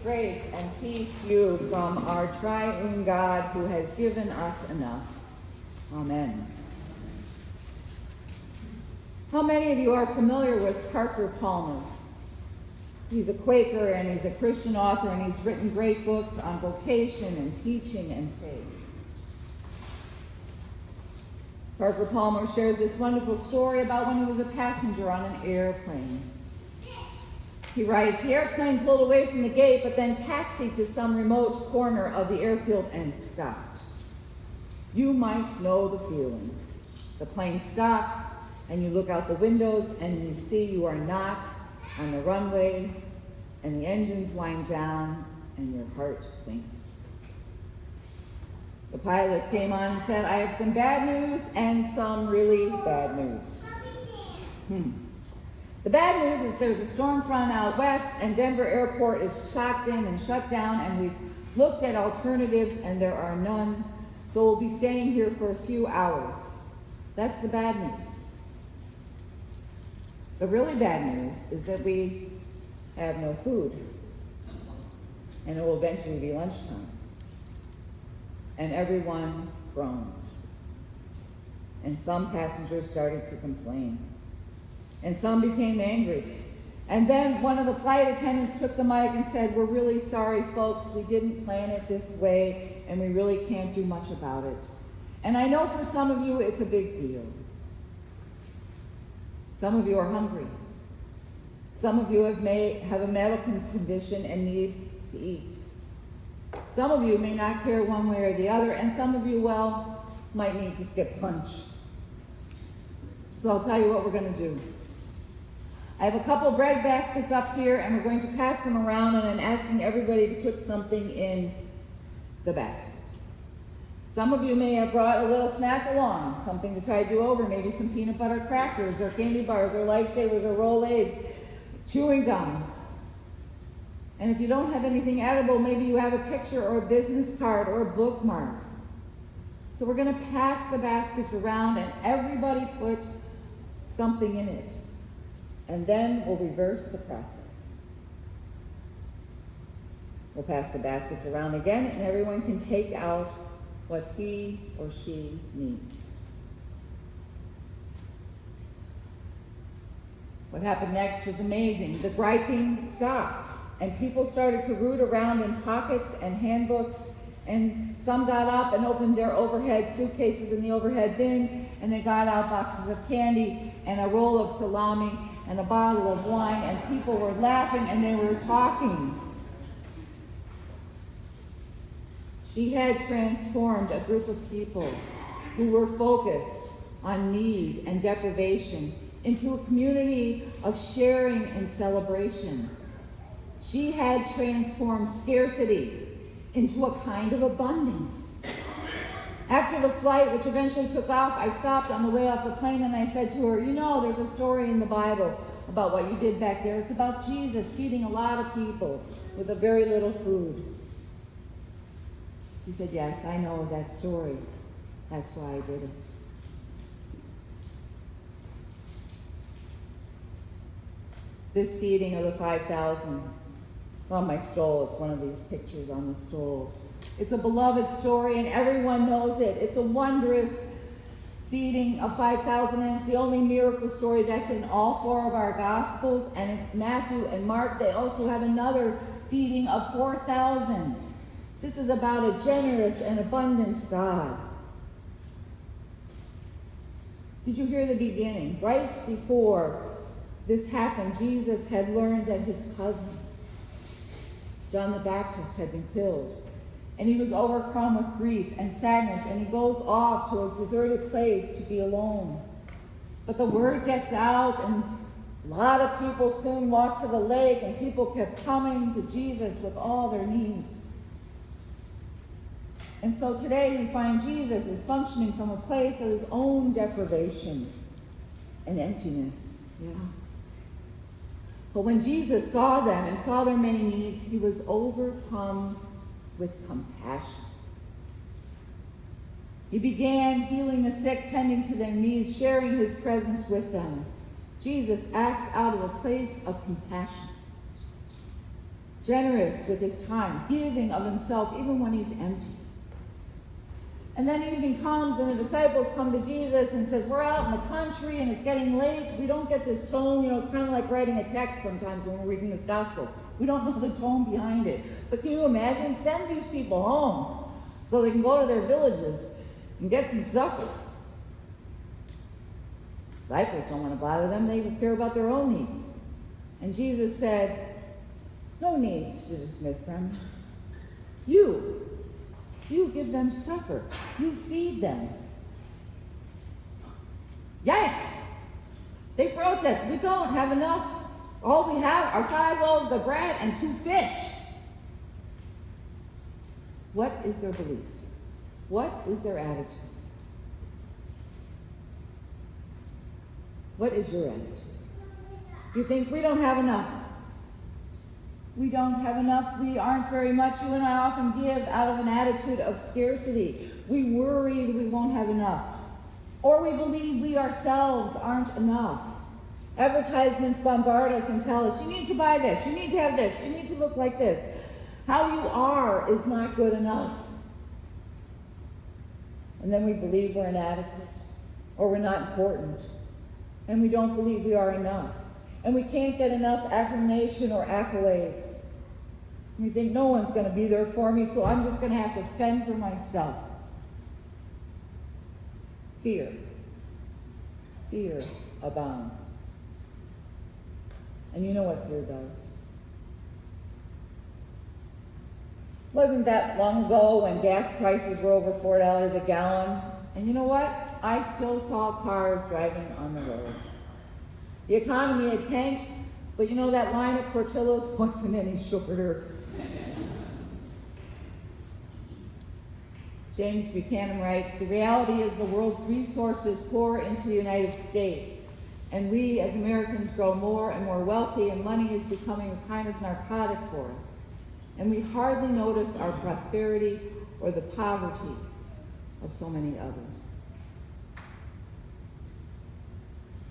Grace, and peace to you from our triune God who has given us enough. Amen. How many of you are familiar with Parker Palmer? He's a Quaker and he's a Christian author and he's written great books on vocation and teaching and faith. Parker Palmer shares this wonderful story about when he was a passenger on an airplane. He writes, the airplane pulled away from the gate, but then taxied to some remote corner of the airfield and stopped. You might know the feeling. The plane stops, and you look out the windows, and you see you are not on the runway, and the engines wind down, and your heart sinks. The pilot came on and said, I have some bad news and some really bad news. The bad news is there's a storm front out west and Denver Airport is shut in and shut down, and we've looked at alternatives and there are none, so we'll be staying here for a few hours. That's the bad news. The really bad news is that we have no food, and it will eventually be lunchtime. And everyone groaned. And some passengers started to complain. And some became angry. And then one of the flight attendants took the mic and said, we're really sorry, folks. We didn't plan it this way, and we really can't do much about it. And I know for some of you, it's a big deal. Some of you are hungry. Some of you have a medical condition and need to eat. Some of you may not care one way or the other, and some of you, well, might need to skip lunch. So I'll tell you what we're going to do. I have a couple bread baskets up here, and we're going to pass them around, and I'm asking everybody to put something in the basket. Some of you may have brought a little snack along, something to tide you over, maybe some peanut butter crackers or candy bars or Lifesavers or Rolaids, chewing gum. And if you don't have anything edible, maybe you have a picture or a business card or a bookmark. So we're going to pass the baskets around and everybody put something in it. And then we'll reverse the process. We'll pass the baskets around again and everyone can take out what he or she needs. What happened next was amazing. The griping stopped. And people started to root around in pockets and handbooks, and some got up and opened their overhead suitcases in the overhead bin, and they got out boxes of candy and a roll of salami and a bottle of wine, and people were laughing and they were talking. She had transformed a group of people who were focused on need and deprivation into a community of sharing and celebration. She had transformed scarcity into a kind of abundance. After the flight, which eventually took off, I stopped on the way off the plane and I said to her, you know, there's a story in the Bible about what you did back there. It's about Jesus feeding a lot of people with a very little food. She said, yes, I know that story. That's why I did it. This feeding of the 5,000 on my stole. It's one of these pictures on the stole. It's a beloved story and everyone knows it. It's a wondrous feeding of 5,000 and it's the only miracle story that's in all four of our Gospels. And in Matthew and Mark, they also have another feeding of 4,000. This is about a generous and abundant God. Did you hear the beginning? Right before this happened, Jesus had learned that his cousin, John the Baptist, had been killed. And he was overcome with grief and sadness, and he goes off to a deserted place to be alone. But the word gets out, and a lot of people soon walked to the lake, and people kept coming to Jesus with all their needs. And so today we find Jesus is functioning from a place of his own deprivation and emptiness. Yeah. But when Jesus saw them and saw their many needs, he was overcome with compassion. He began healing the sick, tending to their needs, sharing his presence with them. Jesus acts out of a place of compassion. generous with his time, giving of himself even when he's empty. And then evening comes and the disciples come to Jesus and says, we're out in the country and it's getting late. We don't get this tone. It's kind of like writing a text sometimes when we're reading this gospel. We don't know the tone behind it. But can you imagine? Send these people home so they can go to their villages and get some supper. Disciples don't want to bother them. They care about their own needs. And Jesus said, no need to dismiss them. You give them supper. You feed them. Yikes! They protest. We don't have enough. All we have are 5 loaves of bread and 2 fish. What is their belief? What is their attitude? What is your attitude? You think we don't have enough. We don't have enough. We aren't very much. You and I often give out of an attitude of scarcity. We worry that we won't have enough. Or we believe we ourselves aren't enough. Advertisements bombard us and tell us, you need to buy this, you need to have this, you need to look like this. How you are is not good enough. And then we believe we're inadequate, or we're not important, and we don't believe we are enough. And we can't get enough affirmation or accolades. We think no one's going to be there for me, so I'm just going to have to fend for myself. Fear. Fear abounds. And you know what fear does. Wasn't that long ago when gas prices were over $4 a gallon? And you know what? I still saw cars driving on the road. The economy had tanked, but that line of Portillo's wasn't any shorter. James Buchanan writes, the reality is the world's resources pour into the United States, and we as Americans grow more and more wealthy, and money is becoming a kind of narcotic for us. And we hardly notice our prosperity or the poverty of so many others.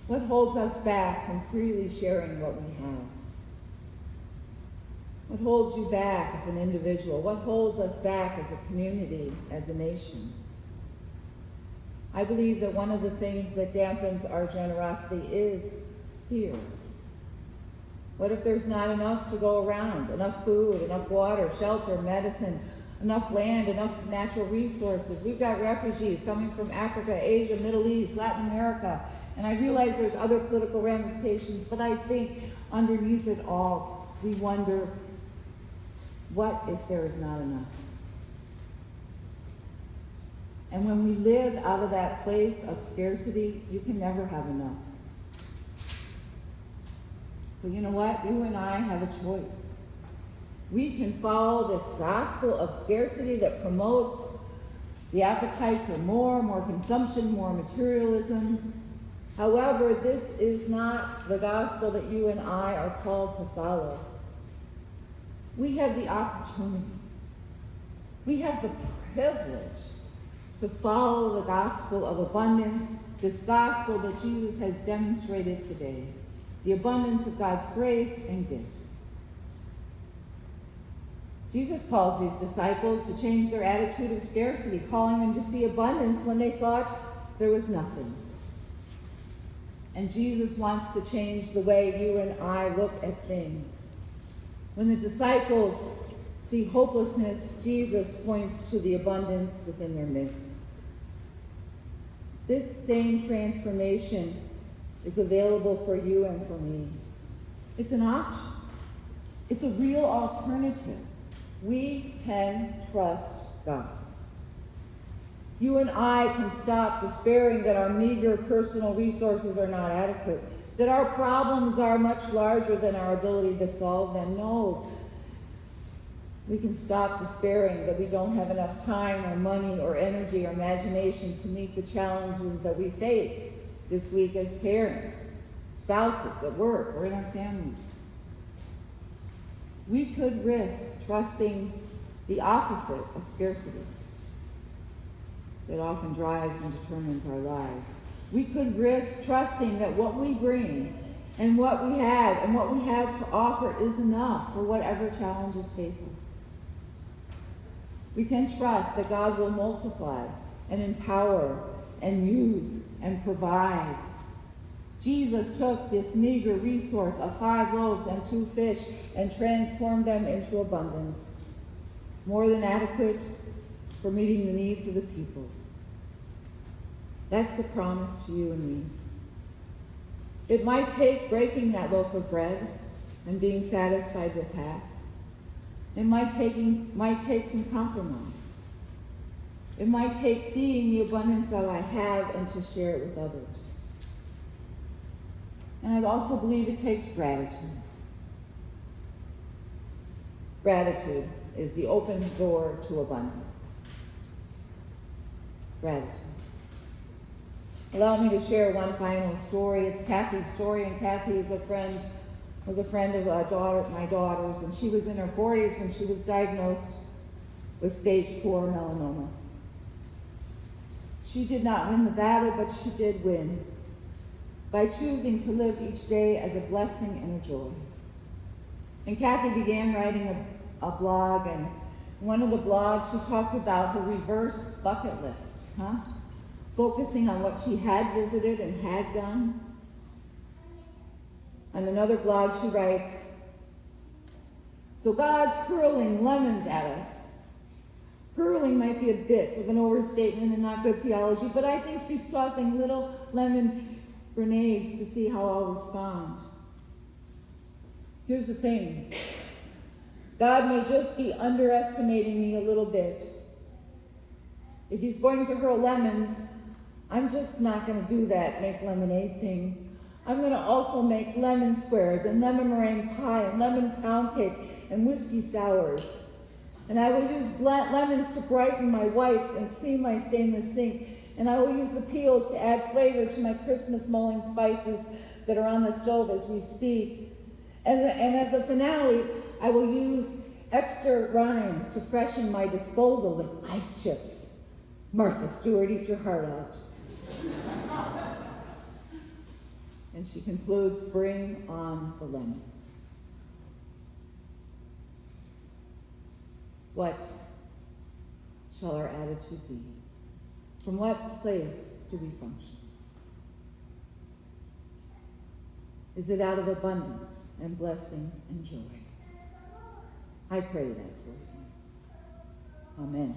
What holds us back from freely sharing what we have? What holds you back as an individual? What holds us back as a community, as a nation? I believe that one of the things that dampens our generosity is fear. What if there's not enough to go around? Enough food, enough water, shelter, medicine, enough land, enough natural resources. We've got refugees coming from Africa, Asia, Middle East, Latin America. And I realize there's other political ramifications, but I think underneath it all, we wonder, what if there is not enough? And when we live out of that place of scarcity, you can never have enough. But you know what? You and I have a choice. We can follow this gospel of scarcity that promotes the appetite for more consumption, more materialism. However, this is not the gospel that you and I are called to follow. We have the opportunity. We have the privilege to follow the gospel of abundance, this gospel that Jesus has demonstrated today, the abundance of God's grace and gifts. Jesus calls these disciples to change their attitude of scarcity, calling them to see abundance when they thought there was nothing. And Jesus wants to change the way you and I look at things. When the disciples see hopelessness, Jesus points to the abundance within their midst. This same transformation is available for you and for me. It's an option. It's a real alternative. We can trust God. You and I can stop despairing that our meager personal resources are not adequate, that our problems are much larger than our ability to solve them. No. We can stop despairing that we don't have enough time or money or energy or imagination to meet the challenges that we face this week as parents, spouses, at work, or in our families. We could risk trusting the opposite of scarcity that often drives and determines our lives. We could risk trusting that what we bring And what we have to offer is enough for whatever challenges face us. We can trust that God will multiply and empower and use and provide. Jesus took this meager resource of 5 loaves and 2 fish and transformed them into abundance, more than adequate for meeting the needs of the people. That's the promise to you and me. It might take breaking that loaf of bread and being satisfied with half. It might take some compromise. It might take seeing the abundance that I have and to share it with others. And I also believe it takes gratitude. Gratitude is the open door to abundance. Gratitude. Allow me to share one final story. It's Kathy's story, and Kathy is was a friend of my daughter's, and she was in her 40s when she was diagnosed with stage 4 melanoma. She did not win the battle, but she did win by choosing to live each day as a blessing and a joy. And Kathy began writing a blog, and one of the blogs she talked about the reverse bucket list, focusing on what she had visited and had done. On another blog she writes, so God's hurling lemons at us. Hurling might be a bit of an overstatement and not good theology, but I think he's tossing little lemon grenades to see how I'll respond. Here's the thing. God may just be underestimating me a little bit. If he's going to hurl lemons, I'm just not going to do that make lemonade thing. I'm going to also make lemon squares and lemon meringue pie and lemon pound cake and whiskey sours. And I will use lemons to brighten my whites and clean my stainless sink. And I will use the peels to add flavor to my Christmas mulling spices that are on the stove as we speak. And as a finale, I will use extra rinds to freshen my disposal with ice chips. Martha Stewart, eat your heart out. And she concludes, bring on the lemons. What shall our attitude be? From what place do we function? Is it out of abundance and blessing and joy? I pray that for you. Amen.